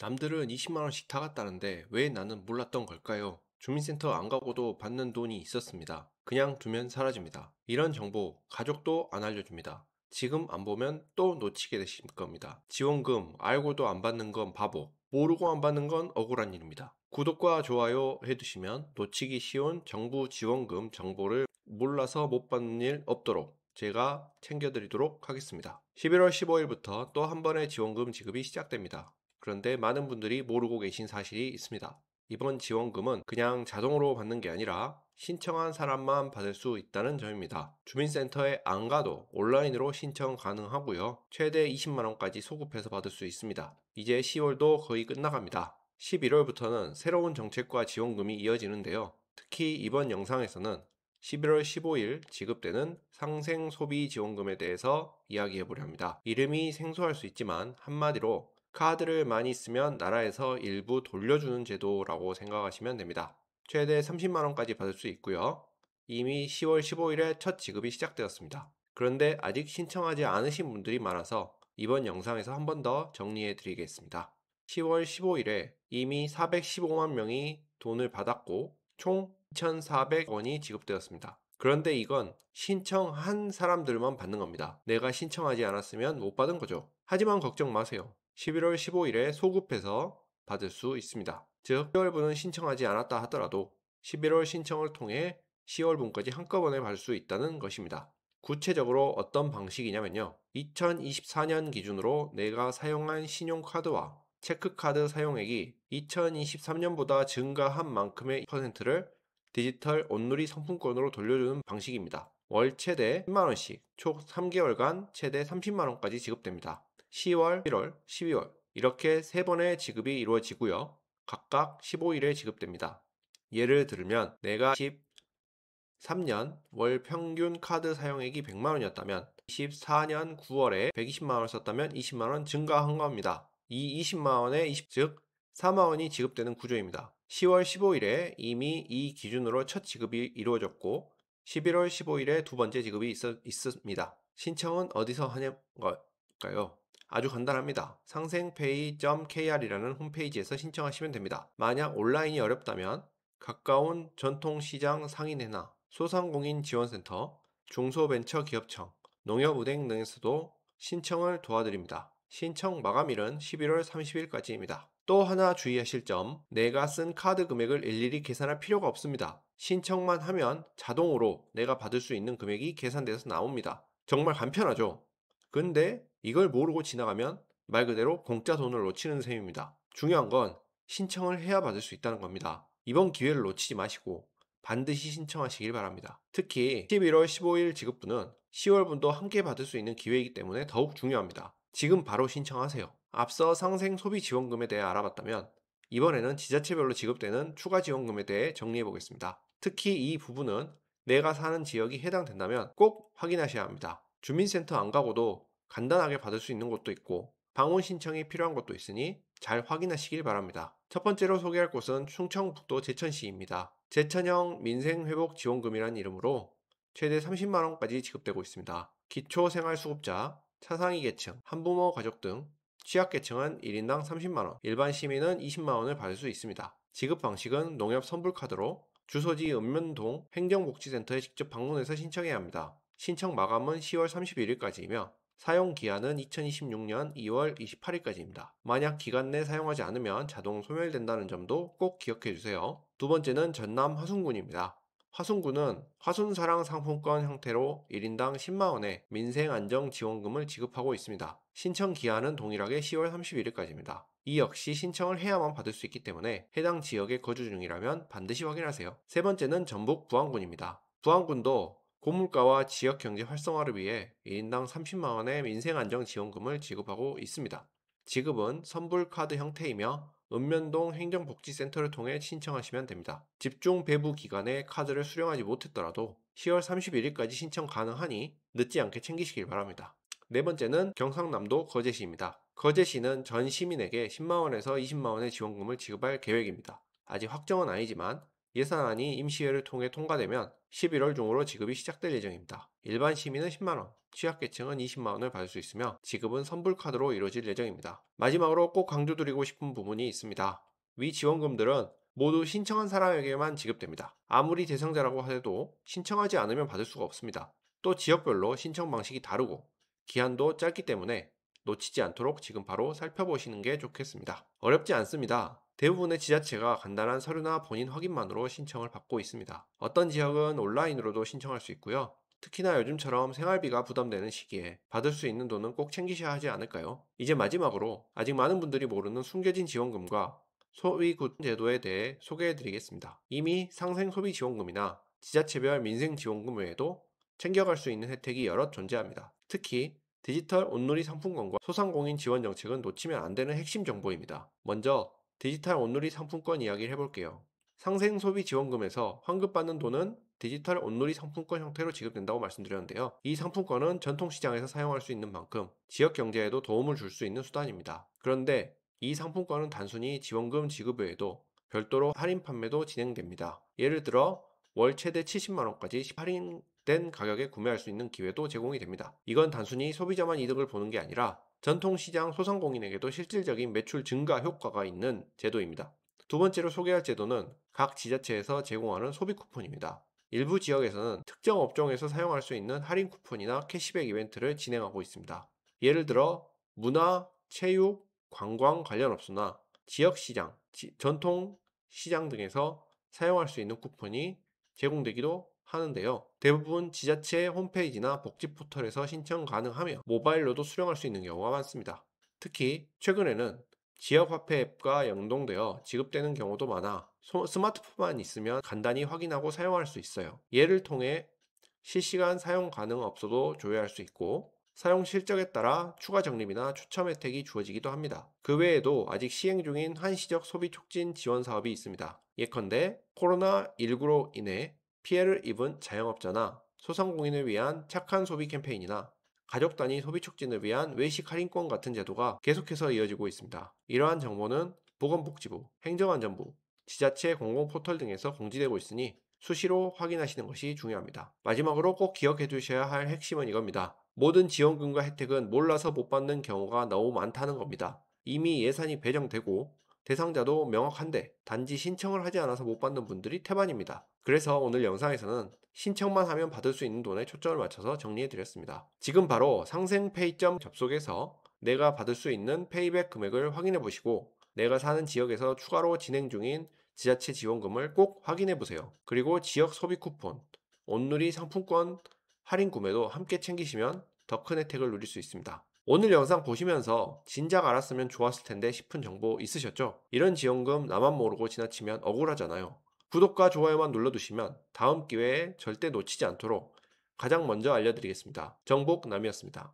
남들은 20만원씩 타갔다는데 왜 나는 몰랐던 걸까요? 주민센터 안 가고도 받는 돈이 있었습니다. 그냥 두면 사라집니다. 이런 정보 가족도 안 알려줍니다. 지금 안 보면 또 놓치게 되실 겁니다. 지원금 알고도 안 받는 건 바보, 모르고 안 받는 건 억울한 일입니다. 구독과 좋아요 해두시면 놓치기 쉬운 정부 지원금 정보를 몰라서 못 받는 일 없도록 제가 챙겨드리도록 하겠습니다. 11월 15일부터 또 한 번의 지원금 지급이 시작됩니다. 그런데 많은 분들이 모르고 계신 사실이 있습니다. 이번 지원금은 그냥 자동으로 받는 게 아니라 신청한 사람만 받을 수 있다는 점입니다. 주민센터에 안 가도 온라인으로 신청 가능하고요. 최대 20만원까지 소급해서 받을 수 있습니다. 이제 10월도 거의 끝나갑니다. 11월부터는 새로운 정책과 지원금이 이어지는데요. 특히 이번 영상에서는 11월 15일 지급되는 상생소비지원금에 대해서 이야기해 보려 합니다. 이름이 생소할 수 있지만 한마디로 카드를 많이 쓰면 나라에서 일부 돌려주는 제도라고 생각하시면 됩니다. 최대 30만원까지 받을 수 있고요. 이미 10월 15일에 첫 지급이 시작되었습니다. 그런데 아직 신청하지 않으신 분들이 많아서 이번 영상에서 한 번 더 정리해 드리겠습니다. 10월 15일에 이미 415만 명이 돈을 받았고 총 2,400원이 지급되었습니다. 그런데 이건 신청한 사람들만 받는 겁니다. 내가 신청하지 않았으면 못 받은 거죠. 하지만 걱정 마세요. 11월 15일에 소급해서 받을 수 있습니다. 즉 10월분은 신청하지 않았다 하더라도 11월 신청을 통해 10월분까지 한꺼번에 받을 수 있다는 것입니다. 구체적으로 어떤 방식이냐면요. 2024년 기준으로 내가 사용한 신용카드와 체크카드 사용액이 2023년보다 증가한 만큼의 퍼센트를 디지털 온누리 상품권으로 돌려주는 방식입니다. 월 최대 10만원씩 총 3개월간 최대 30만원까지 지급됩니다. 10월, 1월, 12월 이렇게 3번의 지급이 이루어지고요. 각각 15일에 지급됩니다. 예를 들면 내가 13년 월 평균 카드 사용액이 100만원이었다면 24년 9월에 120만원을 썼다면 20만원 증가한 겁니다. 이 20만원의 20, 즉 4만원이 지급되는 구조입니다. 10월 15일에 이미 이 기준으로 첫 지급이 이루어졌고 11월 15일에 두 번째 지급이 있습니다. 신청은 어디서 하는 걸까요? 아주 간단합니다. 상생페이.kr이라는 홈페이지에서 신청하시면 됩니다. 만약 온라인이 어렵다면 가까운 전통시장 상인회나 소상공인지원센터, 중소벤처기업청, 농협은행 등에서도 신청을 도와드립니다. 신청 마감일은 11월 30일까지입니다. 또 하나 주의하실 점, 내가 쓴 카드 금액을 일일이 계산할 필요가 없습니다. 신청만 하면 자동으로 내가 받을 수 있는 금액이 계산돼서 나옵니다. 정말 간편하죠? 근데 이걸 모르고 지나가면 말 그대로 공짜 돈을 놓치는 셈입니다. 중요한 건 신청을 해야 받을 수 있다는 겁니다. 이번 기회를 놓치지 마시고 반드시 신청하시길 바랍니다. 특히 11월 15일 지급분은 10월분도 함께 받을 수 있는 기회이기 때문에 더욱 중요합니다. 지금 바로 신청하세요. 앞서 상생소비지원금에 대해 알아봤다면 이번에는 지자체별로 지급되는 추가 지원금에 대해 정리해 보겠습니다. 특히 이 부분은 내가 사는 지역이 해당된다면 꼭 확인하셔야 합니다. 주민센터 안 가고도 간단하게 받을 수 있는 곳도 있고 방문 신청이 필요한 곳도 있으니 잘 확인하시길 바랍니다. 첫 번째로 소개할 곳은 충청북도 제천시입니다. 제천형 민생회복지원금이라는 이름으로 최대 30만원까지 지급되고 있습니다. 기초생활수급자, 차상위 계층, 한부모 가족 등 취약계층은 1인당 30만원, 일반 시민은 20만원을 받을 수 있습니다. 지급 방식은 농협 선불카드로 주소지 읍면동 행정복지센터에 직접 방문해서 신청해야 합니다. 신청 마감은 10월 31일까지이며 사용 기한은 2026년 2월 28일까지입니다. 만약 기간 내 사용하지 않으면 자동 소멸된다는 점도 꼭 기억해 주세요. 두 번째는 전남 화순군입니다. 화순군은 화순사랑 상품권 형태로 1인당 10만원의 민생안정지원금을 지급하고 있습니다. 신청 기한은 동일하게 10월 31일까지입니다. 이 역시 신청을 해야만 받을 수 있기 때문에 해당 지역에 거주 중이라면 반드시 확인하세요. 세 번째는 전북 부안군입니다. 부안군도 고물가와 지역경제 활성화를 위해 1인당 30만원의 민생안정지원금을 지급하고 있습니다. 지급은 선불카드 형태이며 읍면동 행정복지센터를 통해 신청하시면 됩니다. 집중 배부 기간에 카드를 수령하지 못했더라도 10월 31일까지 신청 가능하니 늦지 않게 챙기시길 바랍니다. 네 번째는 경상남도 거제시입니다. 거제시는 전 시민에게 10만원에서 20만원의 지원금을 지급할 계획입니다. 아직 확정은 아니지만 예산안이 임시회를 통해 통과되면 11월 중으로 지급이 시작될 예정입니다. 일반 시민은 10만 원, 취약계층은 20만 원을 받을 수 있으며 지급은 선불카드로 이루어질 예정입니다. 마지막으로 꼭 강조드리고 싶은 부분이 있습니다. 위 지원금들은 모두 신청한 사람에게만 지급됩니다. 아무리 대상자라고 하여도 신청하지 않으면 받을 수가 없습니다. 또 지역별로 신청 방식이 다르고 기한도 짧기 때문에 놓치지 않도록 지금 바로 살펴보시는 게 좋겠습니다. 어렵지 않습니다. 대부분의 지자체가 간단한 서류나 본인 확인만으로 신청을 받고 있습니다. 어떤 지역은 온라인으로도 신청할 수 있고요. 특히나 요즘처럼 생활비가 부담되는 시기에 받을 수 있는 돈은 꼭 챙기셔야 하지 않을까요? 이제 마지막으로 아직 많은 분들이 모르는 숨겨진 지원금과 소비굿 제도에 대해 소개해드리겠습니다. 이미 상생소비지원금이나 지자체별 민생지원금 외에도 챙겨갈 수 있는 혜택이 여럿 존재합니다. 특히 디지털 온누리 상품권과 소상공인 지원 정책은 놓치면 안 되는 핵심 정보입니다. 먼저 디지털 온누리 상품권 이야기를 해볼게요. 상생소비지원금에서 환급받는 돈은 디지털 온누리 상품권 형태로 지급된다고 말씀드렸는데요. 이 상품권은 전통시장에서 사용할 수 있는 만큼 지역 경제에도 도움을 줄 수 있는 수단입니다. 그런데 이 상품권은 단순히 지원금 지급 외에도 별도로 할인 판매도 진행됩니다. 예를 들어 월 최대 70만 원까지 할인된 가격에 구매할 수 있는 기회도 제공이 됩니다. 이건 단순히 소비자만 이득을 보는 게 아니라 전통시장 소상공인에게도 실질적인 매출 증가 효과가 있는 제도입니다. 두 번째로 소개할 제도는 각 지자체에서 제공하는 소비 쿠폰입니다. 일부 지역에서는 특정 업종에서 사용할 수 있는 할인 쿠폰이나 캐시백 이벤트를 진행하고 있습니다. 예를 들어 문화, 체육, 관광 관련 업소나 지역시장, 전통시장 등에서 사용할 수 있는 쿠폰이 제공되기도 하는데요. 대부분 지자체 홈페이지나 복지 포털에서 신청 가능하며 모바일로도 수령할 수 있는 경우가 많습니다. 특히 최근에는 지역화폐 앱과 연동되어 지급되는 경우도 많아 스마트폰만 있으면 간단히 확인하고 사용할 수 있어요. 얘를 통해 실시간 사용 가능 업소도 조회할 수 있고 사용 실적에 따라 추가 적립이나 추첨 혜택이 주어지기도 합니다. 그 외에도 아직 시행 중인 한시적 소비 촉진 지원 사업이 있습니다. 예컨대 코로나19로 인해 피해를 입은 자영업자나 소상공인을 위한 착한 소비 캠페인이나 가족 단위 소비 촉진을 위한 외식 할인권 같은 제도가 계속해서 이어지고 있습니다. 이러한 정보는 보건복지부, 행정안전부, 지자체 공공포털 등에서 공지되고 있으니 수시로 확인하시는 것이 중요합니다. 마지막으로 꼭 기억해 두셔야 할 핵심은 이겁니다. 모든 지원금과 혜택은 몰라서 못 받는 경우가 너무 많다는 겁니다. 이미 예산이 배정되고 대상자도 명확한데 단지 신청을 하지 않아서 못 받는 분들이 태반입니다. 그래서 오늘 영상에서는 신청만 하면 받을 수 있는 돈에 초점을 맞춰서 정리해 드렸습니다. 지금 바로 상생페이점 접속해서 내가 받을 수 있는 페이백 금액을 확인해 보시고 내가 사는 지역에서 추가로 진행 중인 지자체 지원금을 꼭 확인해 보세요. 그리고 지역 소비 쿠폰, 온누리 상품권 할인 구매도 함께 챙기시면 더 큰 혜택을 누릴 수 있습니다. 오늘 영상 보시면서 진작 알았으면 좋았을 텐데 싶은 정보 있으셨죠? 이런 지원금 나만 모르고 지나치면 억울하잖아요. 구독과 좋아요만 눌러두시면 다음 기회에 절대 놓치지 않도록 가장 먼저 알려드리겠습니다. 정복남이었습니다.